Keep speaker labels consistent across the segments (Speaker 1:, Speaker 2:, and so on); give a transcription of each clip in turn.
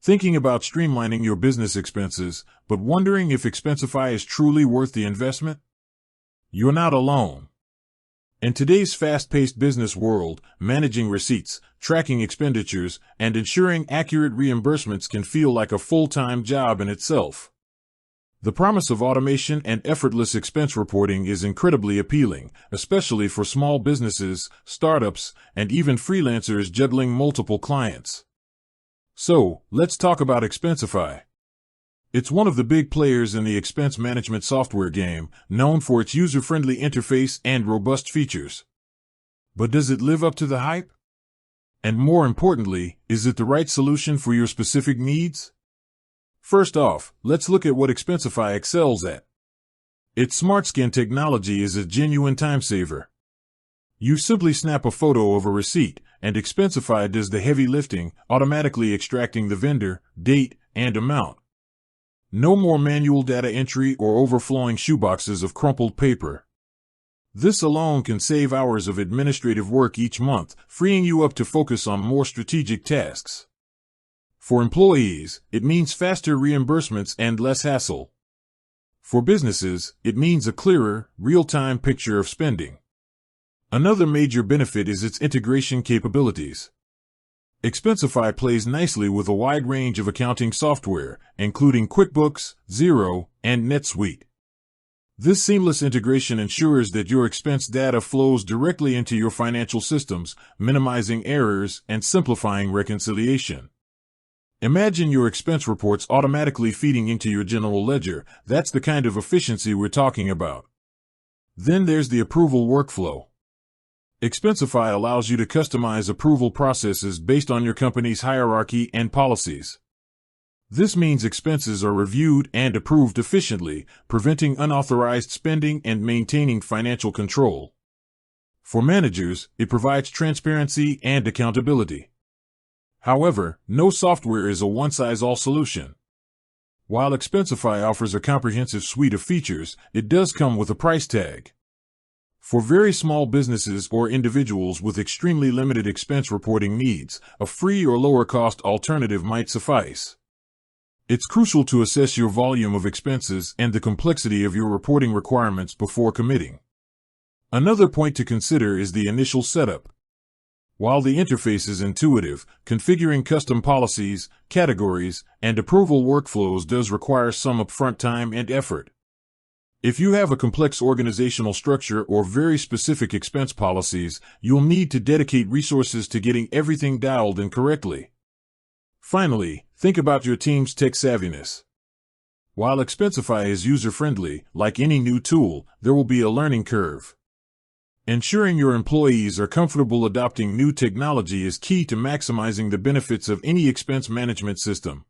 Speaker 1: Thinking about streamlining your business expenses, but wondering if Expensify is truly worth the investment? You're not alone. In today's fast-paced business world, managing receipts, tracking expenditures, and ensuring accurate reimbursements can feel like a full-time job in itself. The promise of automation and effortless expense reporting is incredibly appealing, especially for small businesses, startups, and even freelancers juggling multiple clients. So, let's talk about Expensify. It's one of the big players in the expense management software game, known for its user-friendly interface and robust features. But does it live up to the hype? And more importantly, is it the right solution for your specific needs? First off, let's look at what Expensify excels at. Its SmartScan technology is a genuine time saver. You simply snap a photo of a receipt, and Expensify does the heavy lifting, automatically extracting the vendor, date, and amount. No more manual data entry or overflowing shoeboxes of crumpled paper. This alone can save hours of administrative work each month, freeing you up to focus on more strategic tasks. For employees, it means faster reimbursements and less hassle. For businesses, it means a clearer, real-time picture of spending. Another major benefit is its integration capabilities. Expensify plays nicely with a wide range of accounting software, including QuickBooks, Xero, and NetSuite. This seamless integration ensures that your expense data flows directly into your financial systems, minimizing errors and simplifying reconciliation. Imagine your expense reports automatically feeding into your general ledger. That's the kind of efficiency we're talking about. Then there's the approval workflow. Expensify allows you to customize approval processes based on your company's hierarchy and policies. This means expenses are reviewed and approved efficiently, preventing unauthorized spending and maintaining financial control. For managers, it provides transparency and accountability. However, no software is a one-size-all solution. While Expensify offers a comprehensive suite of features, it does come with a price tag. For very small businesses or individuals with extremely limited expense reporting needs, a free or lower-cost alternative might suffice. It's crucial to assess your volume of expenses and the complexity of your reporting requirements before committing. Another point to consider is the initial setup. While the interface is intuitive, configuring custom policies, categories, and approval workflows does require some upfront time and effort. If you have a complex organizational structure or very specific expense policies, you'll need to dedicate resources to getting everything dialed in correctly. Finally, think about your team's tech savviness. While Expensify is user-friendly, like any new tool, there will be a learning curve. Ensuring your employees are comfortable adopting new technology is key to maximizing the benefits of any expense management system.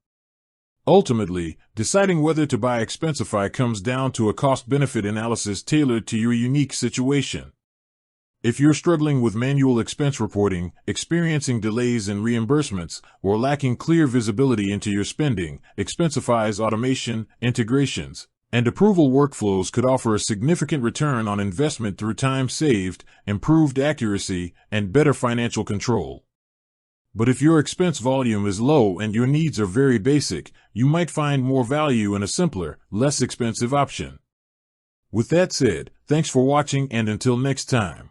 Speaker 1: Ultimately, deciding whether to buy Expensify comes down to a cost-benefit analysis tailored to your unique situation. If you're struggling with manual expense reporting, experiencing delays in reimbursements, or lacking clear visibility into your spending, Expensify's automation, integrations, and approval workflows could offer a significant return on investment through time saved, improved accuracy, and better financial control. But if your expense volume is low and your needs are very basic, you might find more value in a simpler, less expensive option. With that said, thanks for watching, and until next time.